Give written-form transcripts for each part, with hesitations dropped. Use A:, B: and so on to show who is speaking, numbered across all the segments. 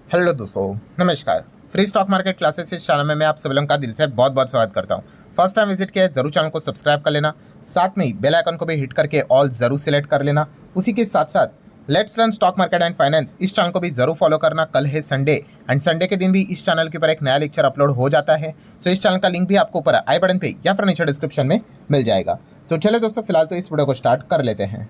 A: Hello दोस्तों, नमस्कार। Free stock market classes इस चैनल में मैं आप सभी लोगों का दिल से बहुत बहुत स्वागत करता हूं। फर्स्ट टाइम विजिट किया है जरूर चैनल को सब्सक्राइब कर लेना, साथ में ही बेल आइकन को भी हिट करके ऑल जरूर सिलेक्ट कर लेना। उसी के साथ साथ let's learn stock market and finance इस चैनल को भी जरूर फॉलो करना। कल है संडे एंड संडे के दिन भी इस चैनल के ऊपर एक नया लेक्चर अपलोड हो जाता है। सो इस चैनल का लिंक भी आपको ऊपर आई बटन पे या फिर नीचे डिस्क्रिप्शन में मिल जाएगा। सो चले दोस्तों, फिलहाल तो इस वीडियो को स्टार्ट कर लेते हैं।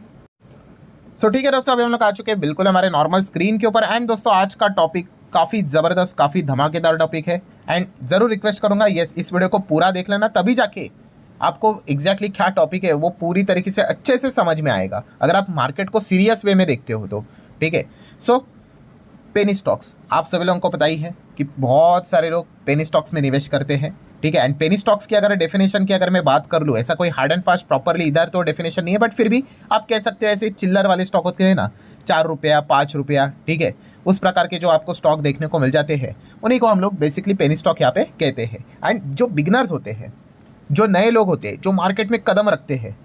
A: ठीक है दोस्तों, अभी हम लोग आ चुके हैं बिल्कुल हमारे नॉर्मल स्क्रीन के ऊपर। एंड दोस्तों, आज का टॉपिक काफ़ी ज़बरदस्त, काफ़ी धमाकेदार टॉपिक है। एंड ज़रूर रिक्वेस्ट करूंगा इस वीडियो को पूरा देख लेना, तभी जाके आपको एग्जैक्टली क्या टॉपिक है वो पूरी तरीके से अच्छे से समझ में आएगा, अगर आप मार्केट को सीरियस वे में देखते हो तो। ठीक है। पेनी स्टॉक्स आप सभी लोगों को पता ही है कि बहुत सारे लोग पेनी स्टॉक्स में निवेश करते हैं। ठीक है। एंड पेनी स्टॉक्स की अगर डेफिनेशन की अगर मैं बात कर लूँ, ऐसा कोई हार्ड एंड फास्ट प्रॉपरली इधर तो डेफिनेशन नहीं है, बट फिर भी आप कह सकते हो ऐसे चिल्लर वाले स्टॉक होते हैं ना, 4 रुपया 5 रुपया, ठीक है, उस प्रकार के जो आपको स्टॉक देखने को मिल जाते हैं, उन्हीं को हम लोग बेसिकली पेनी स्टॉक यहाँ पे कहते हैं। एंड जो बिगनर्स होते हैं, जो नए लोग होते हैं, जो मार्केट में कदम रखते हैं,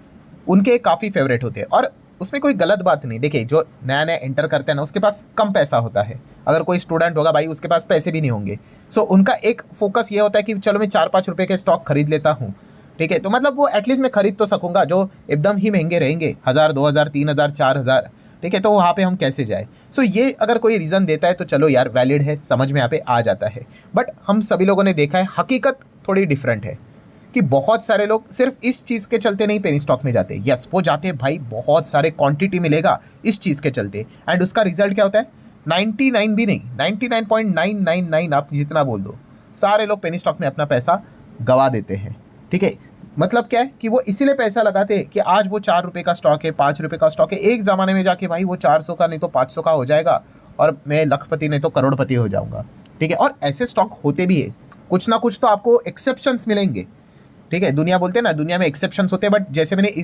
A: उनके काफ़ी फेवरेट होते हैं। और उसमें कोई गलत बात नहीं। देखिए, जो नया नया एंटर करते हैं ना, उसके पास कम पैसा होता है। अगर कोई स्टूडेंट होगा भाई, उसके पास पैसे भी नहीं होंगे। उनका एक फोकस ये होता है कि चलो मैं 4-5 रुपये के स्टॉक खरीद लेता हूँ। ठीक है, तो मतलब वो एटलीस्ट मैं खरीद तो सकूंगा, जो एकदम ही महंगे रहेंगे 1000 2000 3000 4000। ठीक है, तो वहाँ पे हम कैसे जाए। ये अगर कोई रीज़न देता है तो चलो यार, वैलिड है, समझ में यहाँ पे आ जाता है। बट हम सभी लोगों ने देखा है, हकीकत थोड़ी डिफरेंट है कि बहुत सारे लोग सिर्फ इस चीज़ के चलते नहीं पेनी स्टॉक में जाते। यस, वो जाते हैं भाई, बहुत सारे क्वांटिटी मिलेगा इस चीज़ के चलते। एंड उसका रिजल्ट क्या होता है, 99 भी नहीं, 99.999 आप जितना बोल दो, सारे लोग पेनी स्टॉक में अपना पैसा गवा देते हैं। ठीक है, मतलब क्या है कि वो इसीलिए पैसा लगाते हैं कि आज वो 4 रुपये का स्टॉक है, 5 रुपये का स्टॉक है, एक ज़माने में जाके भाई वो 400 का नहीं तो 500 का हो जाएगा और मैं लखपति नहीं तो करोड़पति हो जाऊंगा। ठीक है, और ऐसे स्टॉक होते भी है। कुछ ना कुछ तो आपको एक्सेप्शंस मिलेंगे। ठीक है, दुनिया बोलते हैं ना, दुनिया में एक्सेप्शंस होते हैं। बट जैसे मैंने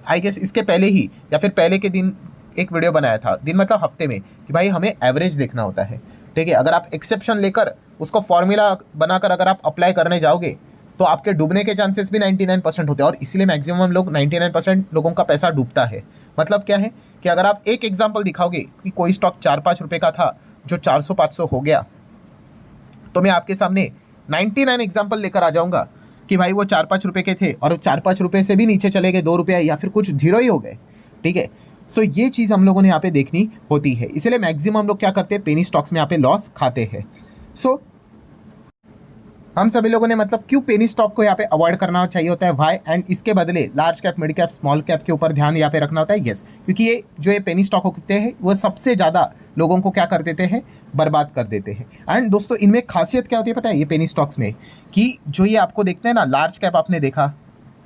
A: आई गेस इसके पहले ही या फिर पहले के दिन एक वीडियो बनाया था, दिन मतलब हफ्ते में, कि भाई हमें एवरेज देखना होता है। ठीक है, अगर आप एक्सेप्शन लेकर उसको फॉर्मूला बनाकर अगर आप अप्लाई करने जाओगे तो आपके डूबने के चांसेस भी 99% होते हैं। और इसीलिए मैक्सिमम लोग 99% लोगों का पैसा डूबता है। मतलब क्या है कि अगर आप एक एग्जाम्पल दिखाओगे कि कोई स्टॉक 4-5 रुपये का था जो 400-500 हो गया, तो मैं आपके सामने 99 एग्जाम्पल लेकर आ जाऊंगा कि भाई वो 4-5 रुपये के थे और 4-5 रुपये से भी नीचे चले गए, 2 रुपये या फिर कुछ जीरो ही हो गए। ठीक है, ये चीज़ हम लोगों ने यहाँ पे देखनी होती है। इसलिए मैक्सिमम हम लोग क्या करते हैं, पेनी स्टॉक्स में यहाँ पे लॉस खाते हैं। हम सभी लोगों ने मतलब क्यों पेनी स्टॉक को यहाँ पे अवॉइड करना चाहिए होता है, वाई, एंड इसके बदले large cap, mid cap, small cap के ऊपर ध्यान यहाँ पे रखना होता है। यस, क्योंकि ये पेनी स्टॉक होते हैं वो सबसे ज़्यादा लोगों को क्या कर देते हैं, बर्बाद कर देते हैं। एंड दोस्तों, इनमें खासियत क्या होती है पता है, ये पेनी स्टॉक्स में, कि जो ये आपको देखते हैं ना, लार्ज कैप आपने देखा,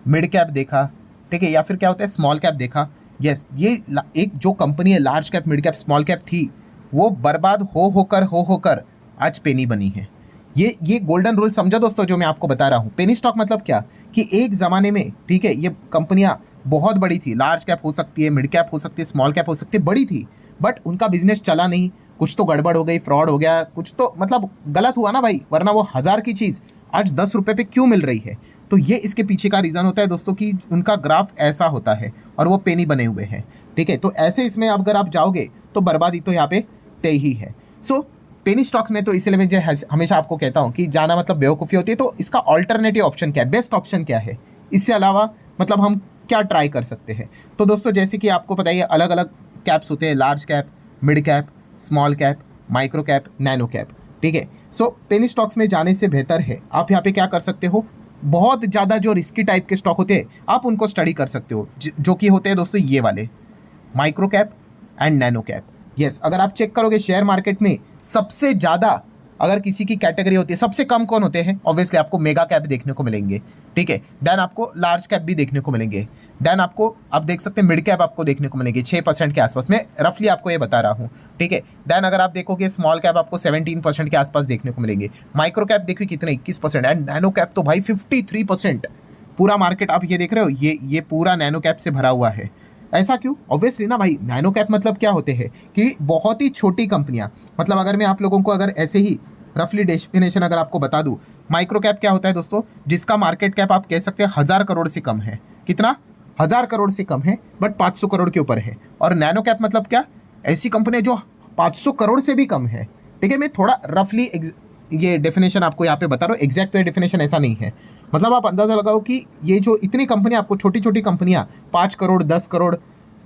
A: मिड कैप देखा, ठीक है, या फिर क्या होता है स्मॉल कैप देखा। यस, ये एक जो कंपनी है large cap, mid cap, small cap थी, वो बर्बाद हो होकर आज पेनी बनी है। ये गोल्डन रूल समझो दोस्तों, जो मैं आपको बता रहा हूँ। पेनी स्टॉक मतलब क्या, कि एक ज़माने में, ठीक है, ये कंपनियाँ बहुत बड़ी थी, लार्ज कैप हो सकती है, मिड कैप हो सकती है, स्मॉल कैप हो सकती है, बड़ी थी, बट उनका बिजनेस चला नहीं, कुछ तो गड़बड़ हो गई, फ्रॉड हो गया, कुछ तो मतलब गलत हुआ ना भाई, वरना वो 1000 की चीज़ आज 10 रुपये पे क्यों मिल रही है। तो ये इसके पीछे का रीज़न होता है दोस्तों, कि उनका ग्राफ ऐसा होता है और वो पेनी बने हुए हैं। ठीक है, तो ऐसे इसमें अगर आप जाओगे तो बर्बादी तो यहाँ पे तय ही है। पेनी स्टॉक्स में तो इसलिए मैं जो हमेशा आपको कहता हूँ कि जाना मतलब बेवकूफ़ी होती है। तो इसका ऑल्टरनेटिव ऑप्शन क्या है, बेस्ट ऑप्शन क्या है, इससे अलावा मतलब हम क्या ट्राई कर सकते हैं। तो दोस्तों, जैसे कि आपको पता है अलग अलग कैप्स होते हैं, large cap, mid cap, small cap, micro cap, nano cap. ठीक है, पेनी स्टॉक्स में जाने से बेहतर है आप यहाँ पे क्या कर सकते हो, बहुत ज़्यादा जो रिस्की टाइप के स्टॉक होते हैं आप उनको स्टडी कर सकते हो, जो कि होते हैं दोस्तों ये वाले micro cap and nano cap. Yes, अगर आप चेक करोगे शेयर मार्केट में सबसे ज़्यादा अगर किसी की कैटेगरी होती है, सबसे कम कौन होते हैं, ऑब्वियसली आपको मेगा कैप देखने को मिलेंगे। ठीक है, देन आपको लार्ज कैप भी देखने को मिलेंगे, देन आपको आप देख सकते हैं मिड कैप आपको देखने को मिलेंगे 6% के आसपास, मैं रफली आपको ये बता रहा हूँ। ठीक है, देन अगर आप देखोगे स्मॉल कैप आपको 17% के आसपास देखने को मिलेंगे, माइक्रो कैप देखिए कितने 21%, एंड नैनो कैप तो भाई 53%। पूरा मार्केट आप ये देख रहे हो, ये पूरा नैनो कैप से भरा हुआ है। ऐसा क्यों, ऑब्वियसली ना भाई, नैनो कैप मतलब क्या होते हैं कि बहुत ही छोटी कंपनियां। मतलब अगर मैं आप लोगों को अगर ऐसे ही रफली डेफिनेशन अगर आपको बता दूं, माइक्रो कैप क्या होता है दोस्तों, जिसका मार्केट कैप आप कह सकते हैं 1000 करोड़ से कम है। कितना, 1000 करोड़ से कम है, बट 500 करोड़ के ऊपर है। और नैनो कैप मतलब क्या, ऐसी कंपनी जो 500 करोड़ से भी कम है, ठीक है, मैं थोड़ा रफली ये डेफिनेशन आपको यहाँ पे बता रहा हूँ, एग्जैक्ट तो ये डेफिनेशन ऐसा नहीं है। मतलब आप अंदाज़ा लगाओ कि ये जो इतनी कंपनियाँ आपको, छोटी छोटी कंपनियाँ 5 करोड़ 10 करोड़,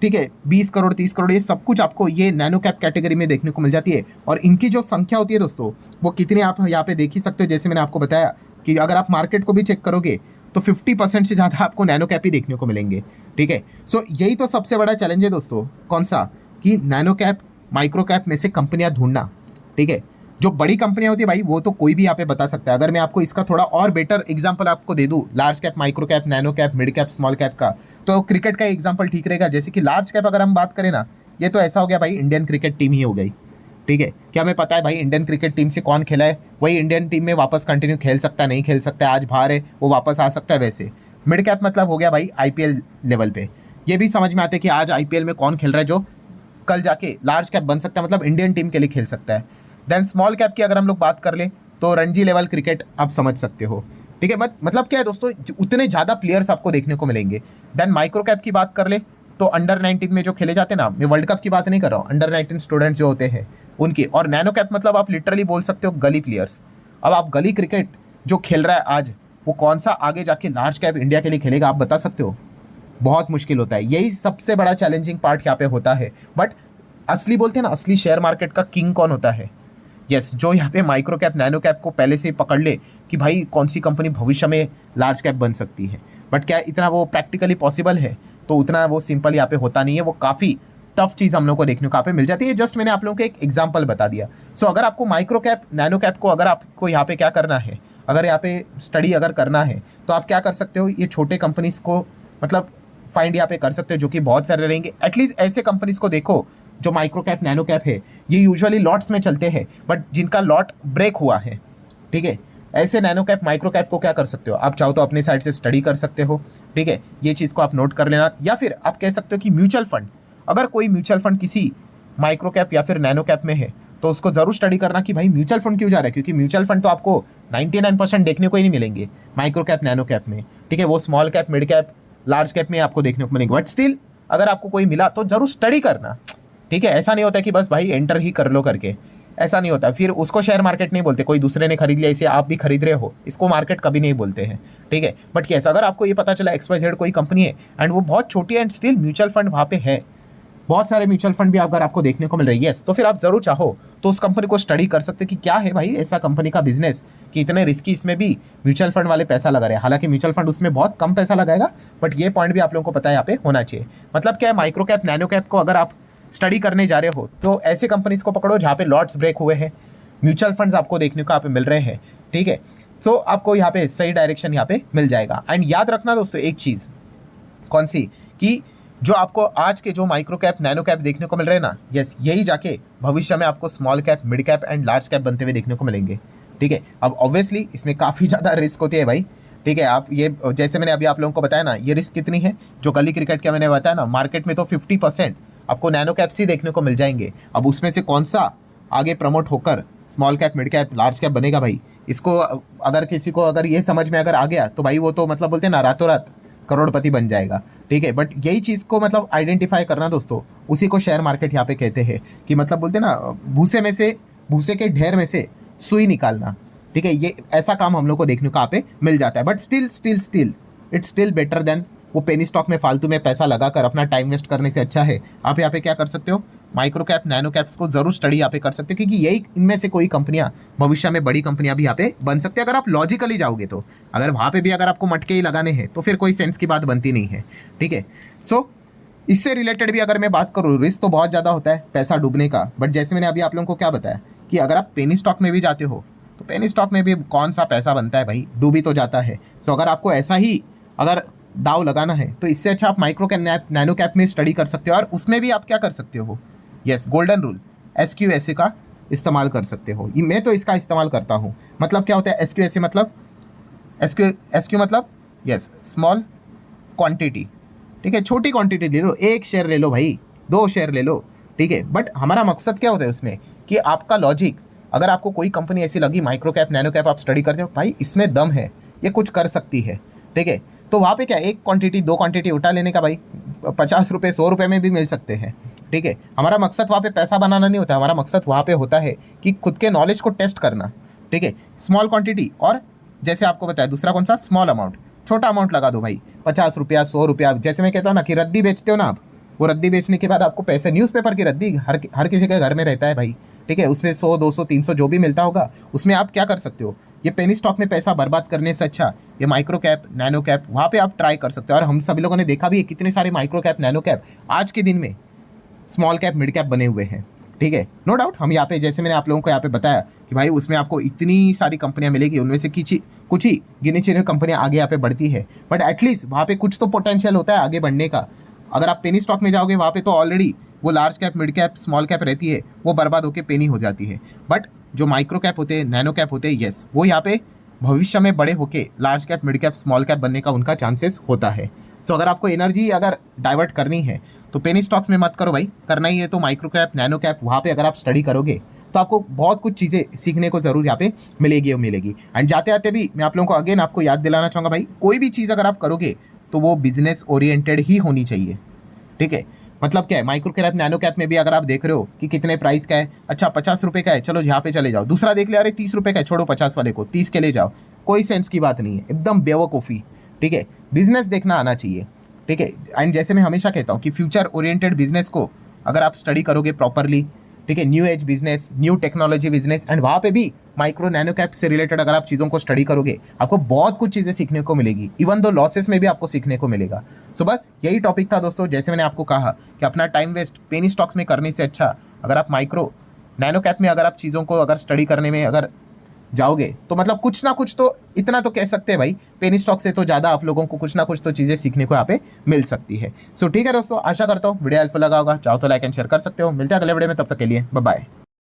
A: ठीक है, 20 करोड़ 30 करोड़, ये सब कुछ आपको ये नैनो कैप कैटेगरी में देखने को मिल जाती है। और इनकी जो संख्या होती है दोस्तों, वो कितनी आप यहाँ पे देख ही सकते हो। जैसे मैंने आपको बताया कि अगर आप मार्केट को भी चेक करोगे तो 50% से ज़्यादा आपको नैनो कैप ही देखने को मिलेंगे। ठीक है, सो यही तो सबसे बड़ा चैलेंज है दोस्तों, कौन सा, कि नैनो कैप माइक्रो कैप में से कंपनियां ढूंढना। ठीक है, जो बड़ी कंपनियां होती है भाई, वो तो कोई भी यहाँ पे बता सकता है। अगर मैं आपको इसका थोड़ा और बेटर एग्जांपल आपको दे दूं, large cap, micro cap, nano cap, mid cap, small cap का, तो क्रिकेट का एग्जांपल ठीक रहेगा। जैसे कि लार्ज कैप अगर हम बात करें ना, ये तो ऐसा हो गया भाई, इंडियन क्रिकेट टीम ही हो गई। ठीक है, क्या हमें पता है भाई इंडियन क्रिकेट टीम से कौन खेला है, वही इंडियन टीम में वापस कंटिन्यू खेल सकता है, नहीं खेल सकता है, आज बाहर है वो वापस आ सकता है। वैसे मिड कैप मतलब हो गया भाई आईपीएल लेवल पे, ये भी समझ में आता है कि आज आईपीएल में कौन खेल रहा है जो कल जाके लार्ज कैप बन सकता है, मतलब इंडियन टीम के लिए खेल सकता है। देन स्मॉल कैप की अगर हम लोग बात कर ले तो रणजी लेवल क्रिकेट आप समझ सकते हो। ठीक है, मतलब क्या है दोस्तों, उतने ज़्यादा प्लेयर्स आपको देखने को मिलेंगे। देन माइक्रो कैप की बात कर ले तो अंडर 19 में जो खेले जाते हैं ना, मैं वर्ल्ड कप की बात नहीं कर रहा हूँ, अंडर 19 स्टूडेंट जो होते हैं उनकी। और नैनो कैप मतलब आप लिटरली बोल सकते हो गली प्लेयर्स। अब आप गली क्रिकेट जो खेल रहा है आज, वो कौन सा आगे जाके लार्ज कैप इंडिया के लिए खेलेगा, आप बता सकते हो? बहुत मुश्किल होता है। यही सबसे बड़ा चैलेंजिंग पार्ट यहाँ पे होता है। बट असली बोलते हैं ना, असली शेयर मार्केट का किंग कौन होता है? यस, जो यहाँ पे माइक्रो कैप नैनो कैप को पहले से ही पकड़ ले कि भाई कौन सी कंपनी भविष्य में लार्ज कैप बन सकती है। बट क्या इतना वो प्रैक्टिकली पॉसिबल है? तो उतना वो सिंपल यहाँ पे होता नहीं है, वो काफ़ी टफ चीज़ हम लोग को देखने को यहाँ पे मिल जाती है। जस्ट मैंने आप लोगों को एक एग्जाम्पल बता दिया। सो अगर आपको माइक्रो कैप नैनो कैप को अगर आपको यहाँ पे क्या करना है, अगर यहाँ पे स्टडी अगर करना है, तो आप क्या कर सकते हो, ये छोटे कंपनीज को मतलब फाइंड यहाँ पे कर सकते हो, जो कि बहुत सारे रहेंगे। एटलीस्ट ऐसे कंपनीज को देखो जो माइक्रो कैप नैनो कैप है, ये यूजुअली लॉट्स में चलते हैं, बट जिनका लॉट ब्रेक हुआ है। ठीक है, ऐसे नैनो कैप माइक्रो कैप को क्या कर सकते हो, आप चाहो तो अपनी साइड से स्टडी कर सकते हो। ठीक है, ये चीज़ को आप नोट कर लेना। या फिर आप कह सकते हो कि म्यूचुअल फंड, अगर कोई म्यूचुअल फंड किसी माइक्रो कैप या फिर नैनो कैप में है, तो उसको ज़रूर स्टडी करना कि भाई म्यूचुअल फंड क्यों जा रहा है, क्योंकि म्यूचुअल फंड तो आपको 99% देखने को ही नहीं मिलेंगे माइक्रो कैप नैनो कैप में। ठीक है, वो small cap, mid cap, large cap में आपको देखने को मिलेंगे। बट स्टिल अगर आपको कोई मिला तो ज़रूर स्टडी करना। ठीक है, ऐसा नहीं होता कि बस भाई एंटर ही कर लो करके, ऐसा नहीं होता। फिर उसको शेयर मार्केट नहीं बोलते, कोई दूसरे ने खरीद लिया इसे आप भी खरीद रहे हो, इसको मार्केट कभी नहीं बोलते हैं। ठीक है, बट कैसा अगर आपको ये पता चला XYZ कोई कंपनी है एंड वो बहुत छोटी है एंड स्टिल म्यूचुअल फंड वहाँ पे है, बहुत सारे म्यूचुअल फंड भी अगर आपको देखने को मिल रही है, यस, तो फिर आप जरूर चाहो तो उस कंपनी को स्टडी कर सकते हो कि क्या है भाई ऐसा कंपनी का बिजनेस कि इतने रिस्की इसमें भी म्यूचुअल फंड वाले पैसा लगा रहे हैं। हालांकि म्यूचुअल फंड उसमें बहुत कम पैसा लगाएगा, बट ये पॉइंट भी आप लोगों को पता है यहाँ पे होना चाहिए। मतलब क्या है, माइक्रो कैप नैनो कैप को अगर आप स्टडी करने जा रहे हो तो ऐसे कंपनीज को पकड़ो जहाँ पे लॉट्स ब्रेक हुए हैं, म्यूचुअल फंड्स आपको देखने को यहाँ पे मिल रहे हैं। ठीक है, सो आपको यहाँ पे सही डायरेक्शन यहाँ पे मिल जाएगा। एंड याद रखना दोस्तों एक चीज़, कौन सी, कि जो आपको आज के जो माइक्रो कैप नैनो कैप देखने को मिल रहे हैं ना, यस, यही जाके भविष्य में आपको small cap, mid cap and large cap बनते हुए देखने को मिलेंगे। ठीक है, अब ऑब्वियसली इसमें काफ़ी ज़्यादा रिस्क होती है भाई। ठीक है, आप ये जैसे मैंने अभी आप लोगों को बताया ना, ये रिस्क कितनी है, जो गली क्रिकेट का मैंने बताया ना, मार्केट में तो 50% आपको नैनो कैप्स ही देखने को मिल जाएंगे। अब उसमें से कौन सा आगे प्रमोट होकर small cap, mid cap, large cap बनेगा भाई, इसको अगर किसी को अगर ये समझ में अगर आ गया तो भाई वो तो मतलब बोलते हैं ना, रातों रात करोड़पति बन जाएगा। ठीक है, बट यही चीज़ को मतलब आइडेंटिफाई करना दोस्तों, उसी को शेयर मार्केट यहाँ पे कहते हैं कि मतलब बोलते हैं ना, भूसे के ढेर में से सुई निकालना। ठीक है, ये ऐसा काम हम लोग को देखने को यहाँ पे मिल जाता है। But still it's still better than वो पेनी स्टॉक में फालतू में पैसा लगाकर अपना टाइम वेस्ट करने से अच्छा है आप यहाँ पे क्या कर सकते हो, माइक्रो कैप नैनो कैप्स को जरूर स्टडी यहाँ पे कर सकते हो, क्योंकि यही इनमें से कोई कंपनियां भविष्य में बड़ी कंपनियां भी यहाँ पे बन सकती है अगर आप लॉजिकली जाओगे तो। अगर वहाँ पे भी अगर आपको मटके ही लगाने हैं तो फिर कोई सेंस की बात बनती नहीं है। ठीक है, सो इससे रिलेटेड भी अगर मैं बात करूँ, रिस्क तो बहुत ज़्यादा होता है पैसा डूबने का। बट जैसे मैंने अभी आप लोगों को क्या बताया कि अगर आप पेनी स्टॉक में भी जाते हो तो पेनी स्टॉक में भी कौन सा पैसा बनता है भाई, डूबी तो जाता है। सो अगर आपको ऐसा ही अगर दाव लगाना है तो इससे अच्छा आप माइक्रो कैप नैनो कैप में स्टडी कर सकते हो, और उसमें भी आप क्या कर सकते हो, यस, गोल्डन रूल SQSA का इस्तेमाल कर सकते हो। मैं तो इसका इस्तेमाल करता हूँ। मतलब क्या होता है SQSA मतलब, SQ मतलब यस, स्मॉल क्वांटिटी। ठीक है, छोटी क्वांटिटी ले लो, 1 शेयर ले लो भाई, 2 शेयर ले लो। ठीक है, बट हमारा मकसद क्या होता है उसमें कि आपका लॉजिक, अगर आपको कोई कंपनी ऐसी लगी माइक्रो कैप नैनो कैप आप स्टडी करते हो, भाई इसमें दम है, ये कुछ कर सकती है। ठीक है, तो वहाँ पे क्या, 1 क्वांटिटी 2 क्वांटिटी उठा लेने का भाई, ₹50 ₹100 में भी मिल सकते हैं। ठीक है, हमारा मकसद वहाँ पे पैसा बनाना नहीं होता, हमारा मकसद वहाँ पे होता है कि खुद के नॉलेज को टेस्ट करना। ठीक है, स्मॉल क्वांटिटी और जैसे आपको बताया दूसरा कौन सा, स्मॉल अमाउंट, छोटा अमाउंट लगा दो भाई, ₹50 ₹100। जैसे मैं कहता हूँ ना कि रद्दी बेचते हो ना आप, वो रद्दी बेचने के बाद आपको पैसे, न्यूज़पेपर की रद्दी हर किसी के घर में रहता है भाई। ठीक है, उसमें 100 200 300 जो भी मिलता होगा, उसमें आप क्या कर सकते हो, ये पेनी स्टॉक में पैसा बर्बाद करने से अच्छा ये माइक्रो कैप नैनो कैप वहाँ पे आप ट्राई कर सकते हो। और हम सभी लोगों ने देखा भी है कितने सारे माइक्रो कैप नैनो कैप आज के दिन में स्मॉल कैप मिड कैप बने हुए हैं। ठीक है, नो डाउट हम यहाँ पे, जैसे मैंने आप लोगों को यहाँ पे बताया कि भाई उसमें आपको इतनी सारी कंपनियां मिलेगी, उनमें से कुछ ही गिने चुने कंपनियां आगे यहाँ पे बढ़ती है, बट एटलीस्ट वहाँ पे कुछ तो पोटेंशियल होता है आगे बढ़ने का। अगर आप पेनी स्टॉक में जाओगे वहाँ पे तो ऑलरेडी वो large cap mid cap small cap रहती है, वो बर्बाद होकर पेनी हो जाती है। बट जो माइक्रो कैप होते हैं नैनो कैप होते हैं, यस वो यहाँ पे भविष्य में बड़े होके large cap mid cap small cap बनने का उनका चांसेस होता है। सो अगर आपको एनर्जी अगर डाइवर्ट करनी है तो पेनी स्टॉक्स में मत करो भाई, करना ही है तो माइक्रो कैप नैनो कैप वहाँ पे अगर आप स्टडी करोगे तो आपको बहुत कुछ चीज़ें सीखने को ज़रूर यहाँ पे मिलेगी। एंड जाते आते भी मैं आप लोगों को अगेन आपको याद दिलाना चाहूँगा भाई, कोई भी चीज़ अगर आप करोगे तो वो बिजनेस ओरिएंटेड ही होनी चाहिए। ठीक है, मतलब क्या है, माइक्रो कैप नैनो कैप में भी अगर आप देख रहे हो कि कितने प्राइस का है, अच्छा ₹50 का है, चलो यहाँ पे चले जाओ। दूसरा देख ले, अरे ₹30 का है, छोड़ो 50 वाले को 30 के ले जाओ, कोई सेंस की बात नहीं है, एकदम बेवकूफ़ी। ठीक है, बिजनेस देखना आना चाहिए। ठीक है, एंड जैसे मैं हमेशा कहता हूँ कि फ्यूचर ओरिएंटेड बिजनेस को अगर आप स्टडी करोगे प्रॉपरली, ठीक है, new age business, new technology business, and वहाँ पे भी माइक्रो नैनो कैप से रिलेटेड अगर आप चीज़ों को स्टडी करोगे, आपको बहुत कुछ चीज़ें सीखने को मिलेगी, इवन दो लॉसेस में भी आपको सीखने को मिलेगा। सो बस यही टॉपिक था दोस्तों। जैसे मैंने आपको कहा कि अपना टाइम वेस्ट पेनी स्टॉक्स में करने से अच्छा अगर आप माइक्रो नैनो कैप में अगर आप चीज़ों को अगर स्टडी करने में अगर जाओगे तो मतलब कुछ ना कुछ तो इतना तो कह सकते हैं भाई, पेनी स्टॉक से तो ज़्यादा आप लोगों को कुछ ना कुछ तो चीज़ें सीखने को यहाँ पे मिल सकती है। सो ठीक है दोस्तों, आशा करता हूँ वीडियो हेल्पफुल लगा होगा, चाहो तो लाइक एंड शेयर कर सकते हो। मिलते हैं अगले वीडियो में, तब तक के लिए बाय बाय।